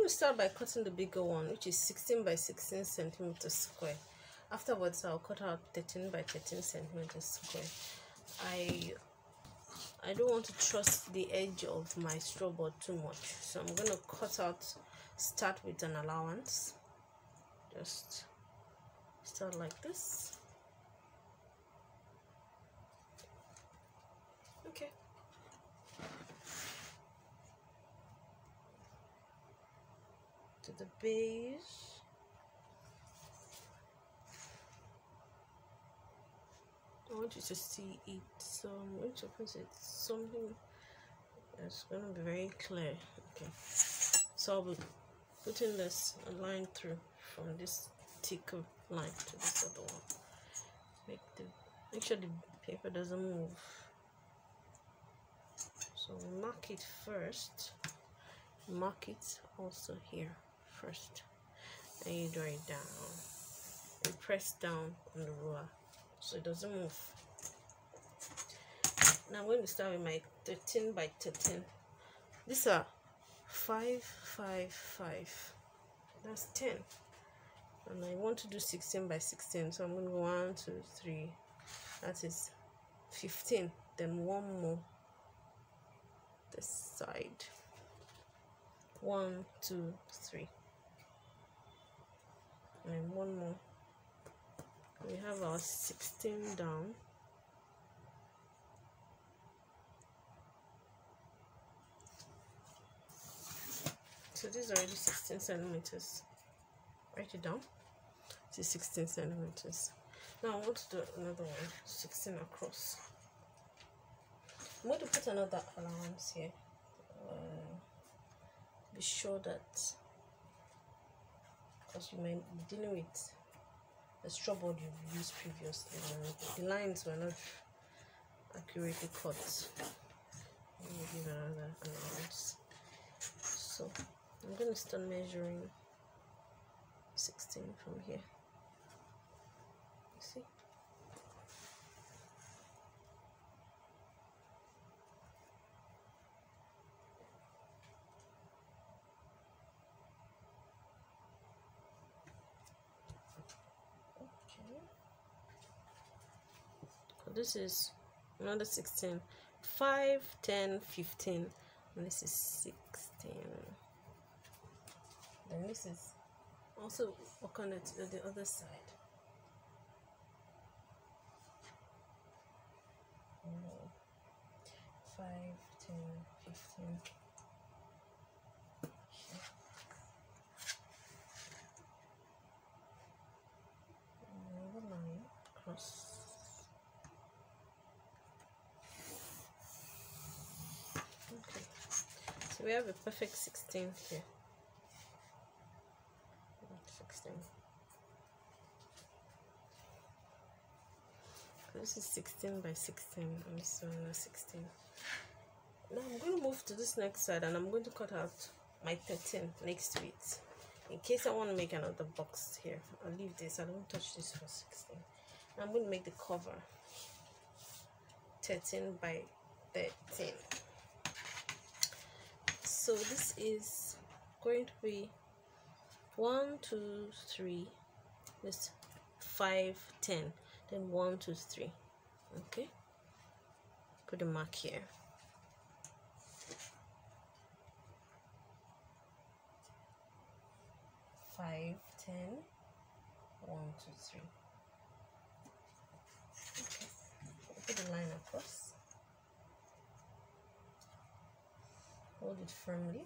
going to start by cutting the bigger one, which is 16 by 16 centimeters square. Afterwards, I'll cut out 13 by 13 centimeters square. I don't want to trust the edge of my straw board too much, so I'm going to start with an allowance. Just start like this. Okay. To the base. I want you to see it, so I'm going to put it something that's going to be very clear. Okay, so I'll be putting this line through from this thicker line to this other one. Make sure the paper doesn't move. So mark it first. Mark it also here first. And you draw it down. And press down on the ruler so it doesn't move. Now I'm going to start with my 13 by 13. These are 5, 5, 5. That's 10. And I want to do 16 by 16. So I'm going to go 1, 2, 3. That is 15. Then one more this side. 1, 2, 3. And one more. We have our 16 down. So this is already 16 centimeters. Write it down. This is 16 centimeters. Now I want to do another one, 16 across. I'm going to put another allowance here. Be sure that, because you might be dealing with the straw board you've used previously, and the lines were not accurately cut. Let me give another allowance. So I'm going to start measuring 16 from here. You see? This is another 16, 5, 10, 15, and this is 16. Then this is also work on it to the other side. 5, 10, 15. Another line across. We have a perfect 16 here. 16. This is 16 by 16, and this one is 16. Now I'm going to move to this next side, and I'm going to cut out my 13 next to it. In case I want to make another box here, I'll leave this. I don't touch this for 16. Now I'm going to make the cover 13 by 13. So this is going to be 1, 2, 3, this 5, 10, then 1, 2, 3. Okay, put a mark here. Five, 10, 1, 2, 3. Okay, put the line across. Hold it firmly.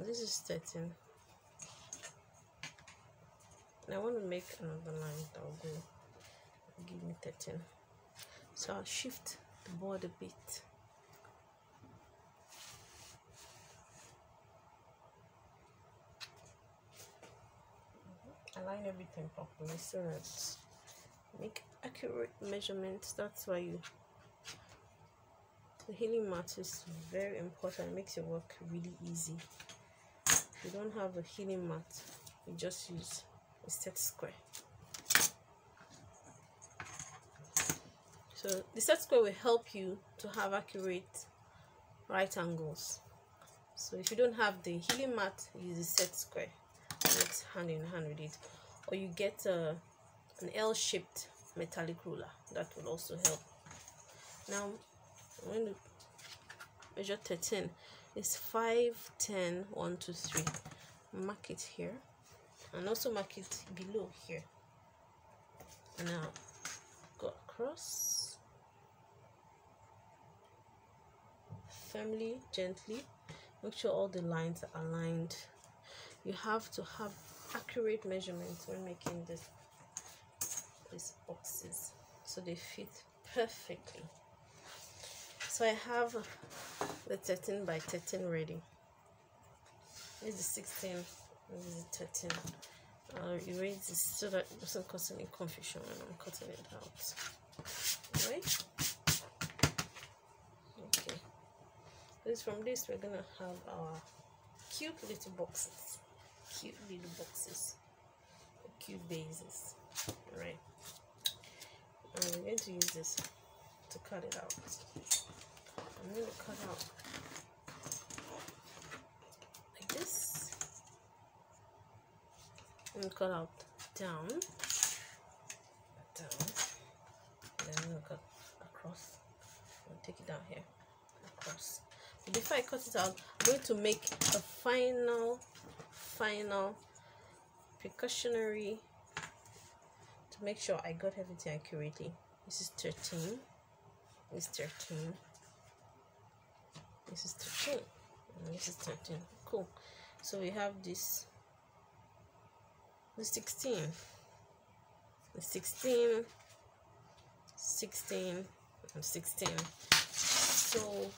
This is 13. And I want to make another line that will go give me 13. So I'll shift the board a bit. Align everything properly so that make accurate measurements. That's why the healing mat is very important. It makes your work really easy. If you don't have a healing mat, you just use a set square. So the set square will help you to have accurate right angles. So if you don't have the healing mat, use a set square, works hand in hand with it, or you get an L-shaped metallic ruler. That will also help. Now I'm going to measure 13. It's 5, 10, 1, 2, 3. Mark it here, and also mark it below here. Now go across firmly, gently. Make sure all the lines are aligned. You have to have accurate measurements when making these boxes so they fit perfectly. So I have the 13 by 13 ready. This is the 16, this is the 13. I'll erase this so that it doesn't cause any confusion when I'm cutting it out. Right? Okay. From this we're gonna have our cute little boxes. Cute little boxes. Cute bases. Alright. And we're going to use this to cut it out. I'm going to cut out like this. I'm going to cut out down. Then I'm going to cut across. I'm going to take it down here. Across. But before I cut it out, I'm going to make a final precautionary to make sure I got everything accurately. This is 13. This is 13. This is 13. And this is 13. Cool. So we have this. The 16. The 16. 16 and 16. So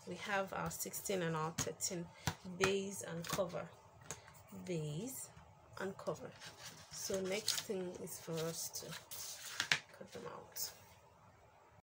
we have our 16 and our 13 base and cover. Base and cover. So next thing is for us to cut them out.